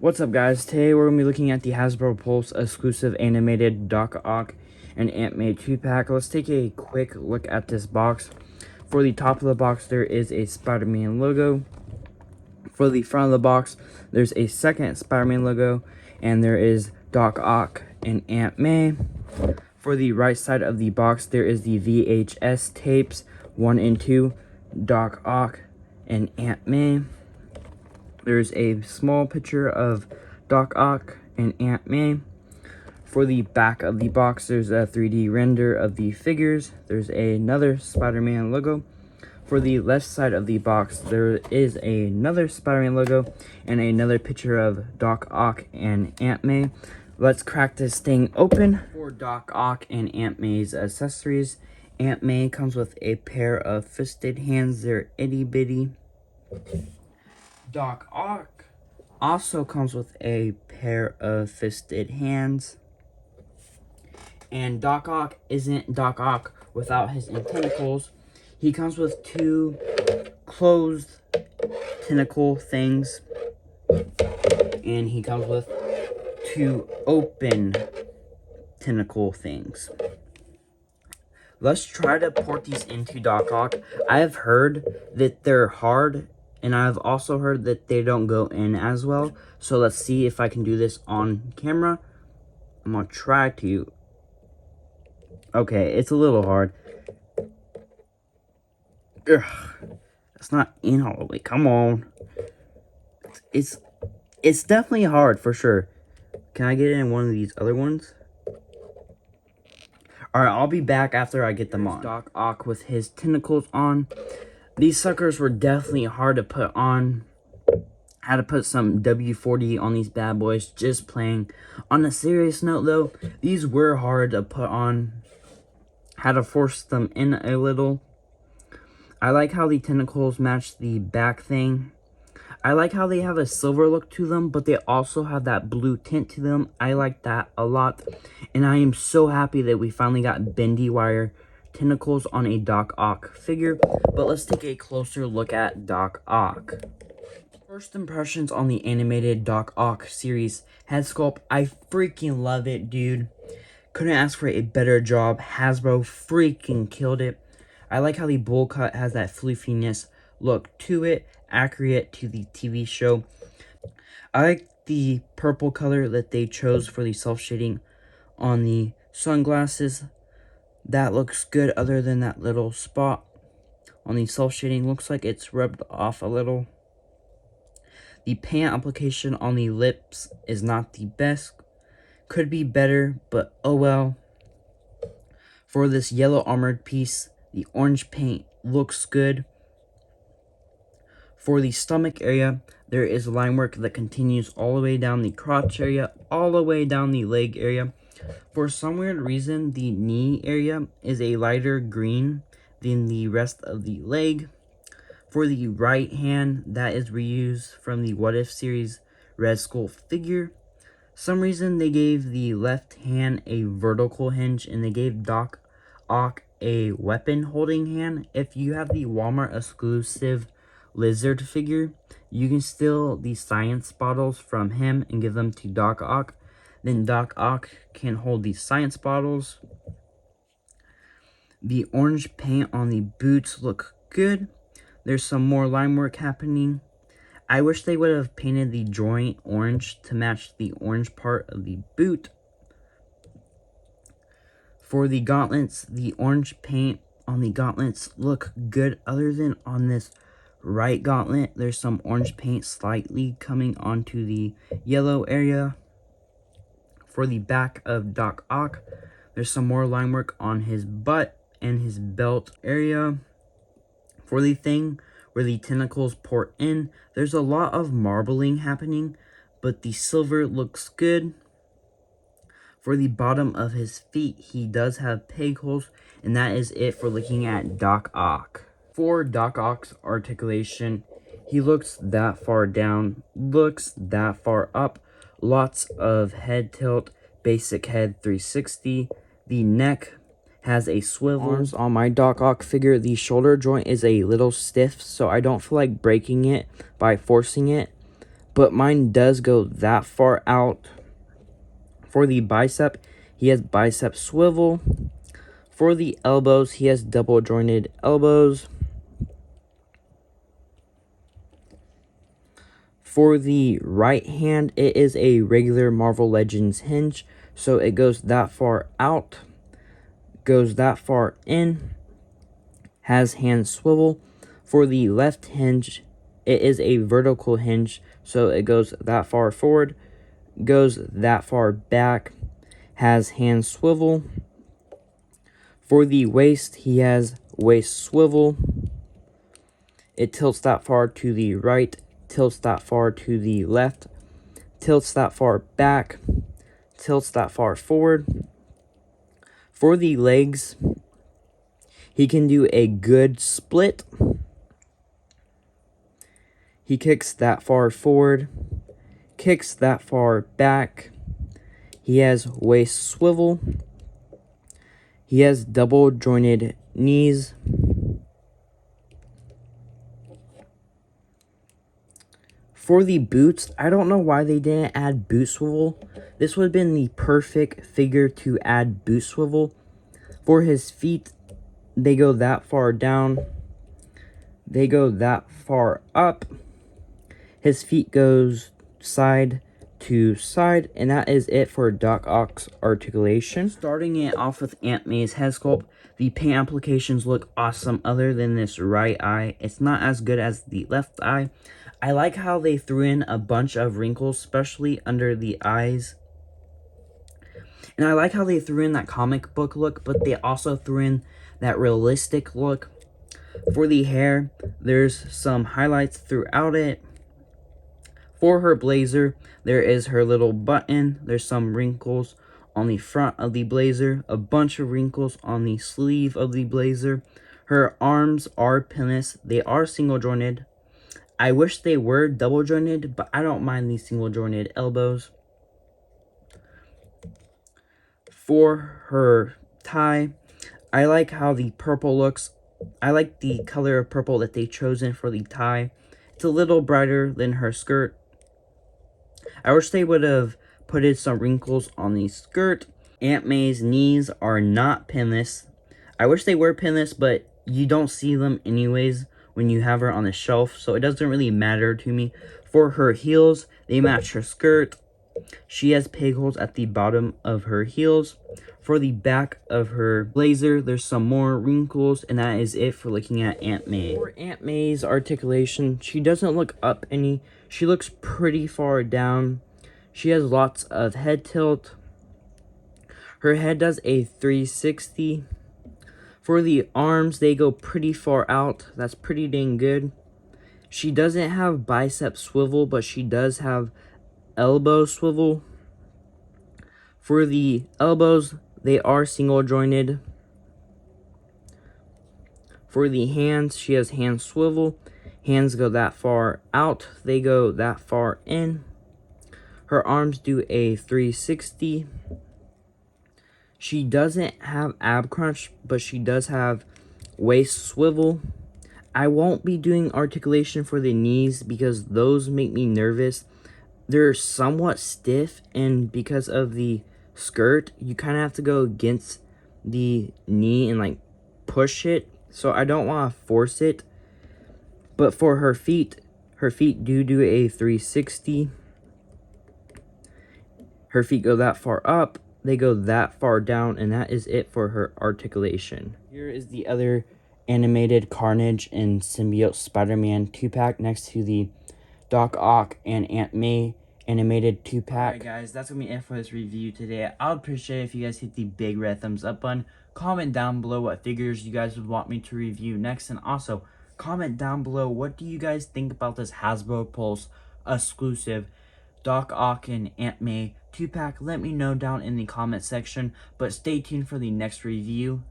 What's up, guys? Today we're going to be looking at the Hasbro Pulse exclusive animated Doc Ock and Aunt May 2-pack. Let's take a quick look at this box. For the top of the box, there is a Spider-Man logo. For the front of the box, there's a second Spider-Man logo, and there is Doc Ock and Aunt May. For the right side of the box, there is the VHS tapes 1 and 2, Doc Ock and Aunt May. There's a small picture of Doc Ock and Aunt May. For the back of the box, there's a 3D render of the figures. There's another Spider-Man logo. For the left side of the box, there is another Spider-Man logo and another picture of Doc Ock and Aunt May. Let's crack this thing open. For Doc Ock and Aunt May's accessories, Aunt May comes with a pair of fisted hands. They're itty bitty. Doc Ock also comes with a pair of fisted hands. And Doc Ock isn't Doc Ock without his tentacles. He comes with 2 closed tentacle things. And he comes with 2 open tentacle things. Let's try to port these into Doc Ock. I have heard that they're hard, and I've also heard that they don't go in as well. So let's see if I can do this on camera. I'm gonna try to. Okay, it's a little hard. Ugh, it's not in all the way. Come on. It's definitely hard for sure. Can I get it in one of these other ones? Alright, I'll be back after I get them on. Doc Ock with his tentacles on. These suckers were definitely hard to put on. I had to put some W40 on these bad boys, just playing. On a serious note though, these were hard to put on. Had to force them in a little. I like how the tentacles match the back thing. I like how they have a silver look to them, but they also have that blue tint to them. I like that a lot. And I am so happy that we finally got bendy wire tentacles on a Doc Ock figure. But let's take a closer look at Doc Ock. First impressions on the animated Doc Ock series head sculpt. I freaking love it, dude. Couldn't ask for a better job. Hasbro freaking killed it. I like how the bowl cut has that floofiness look to it, accurate to the TV show. I like the purple color that they chose for the self-shading on the sunglasses. That looks good, other than that little spot on the self-shading. Looks like it's rubbed off a little. The paint application on the lips is not the best. Could be better, but oh well. For this yellow armored piece, the orange paint looks good. For the stomach area, there is line work that continues all the way down the crotch area, all the way down the leg area. For some weird reason, the knee area is a lighter green than the rest of the leg. For the right hand, that is reused from the What If series Red Skull figure. Some reason they gave the left hand a vertical hinge, and they gave Doc Ock a weapon holding hand. If you have the Walmart exclusive Lizard figure, you can steal the science bottles from him and give them to Doc Ock. Then Doc Ock can hold the science bottles. The orange paint on the boots look good. There's some more line work happening. I wish they would have painted the joint orange to match the orange part of the boot. For the gauntlets, the orange paint on the gauntlets look good, other than on this right gauntlet. There's some orange paint slightly coming onto the yellow area. For the back of Doc Ock, there's some more line work on his butt and his belt area. For the thing where the tentacles port in, there's a lot of marbling happening, but the silver looks good. For the bottom of his feet, he does have peg holes, and that is it for looking at Doc Ock. For Doc Ock's articulation, he looks that far down, looks that far up, lots of head tilt, basic head 360, the neck has a swivel. On my Doc Ock figure, the shoulder joint is a little stiff, so I don't feel like breaking it by forcing it. but mine does go that far out. For the bicep, he has bicep swivel. For the elbows, he has double jointed elbows. For the right hand, it is a regular Marvel Legends hinge, so it goes that far out, goes that far in, has hand swivel. For the left hinge, it is a vertical hinge, so it goes that far forward, goes that far back, has hand swivel. For the waist, he has waist swivel. It tilts that far to the right, tilts that far to the left, tilts that far back, tilts that far forward. For the legs, he can do a good split. He kicks that far forward, kicks that far back. He has waist swivel. He has double jointed knees. For the boots, I don't know why they didn't add boot swivel. This would have been the perfect figure to add boot swivel. For his feet, they go that far down. They go that far up. His feet goes side to side, and that is it for Doc Ock's articulation. Starting it off with Aunt May's head sculpt, the paint applications look awesome other than this right eye. It's not as good as the left eye. I like how they threw in a bunch of wrinkles, especially under the eyes. And I like how they threw in that comic book look, but they also threw in that realistic look. For the hair, there's some highlights throughout it. For her blazer, there is her little button. There's some wrinkles on the front of the blazer, a bunch of wrinkles on the sleeve of the blazer. Her arms are pinless. They are single jointed. I wish they were double jointed, but I don't mind these single jointed elbows. For her tie, I like how the purple looks. I like the color of purple that they've chosen for the tie. It's a little brighter than her skirt. I wish they would have put in some wrinkles on the skirt. Aunt May's knees are not pinless. I wish they were pinless, but you don't see them anyways when you have her on the shelf, so it doesn't really matter to me. For her heels, they match her skirt. She has peg holes at the bottom of her heels. For the back of her blazer, there's some more wrinkles, and that is it for looking at Aunt May. For Aunt May's articulation, she doesn't look up any. She looks pretty far down. She has lots of head tilt. Her head does a 360. For the arms, they go pretty far out. That's pretty dang good. She doesn't have bicep swivel, but she does have elbow swivel. For the elbows, they are single jointed. For the hands, she has hand swivel. Hands go that far out. They go that far in. Her arms do a 360. She doesn't have ab crunch, but she does have waist swivel. I won't be doing articulation for the knees because those make me nervous. They're somewhat stiff, and because of the skirt, you kind of have to go against the knee and like push it. So I don't want to force it. But for her feet do a 360. Her feet go that far up. They go that far down, and that is it for her articulation. Here is the other animated Carnage and Symbiote Spider-Man 2-pack next to the Doc Ock and Aunt May animated 2-pack. Alright guys, that's going to be it for this review today. I would appreciate it if you guys hit the big red thumbs up button. Comment down below what figures you guys would want me to review next. And also, comment down below what do you guys think about this Hasbro Pulse exclusive Doc Ock and Aunt May 2-pack. Let me know down in the comment section. But stay tuned for the next review.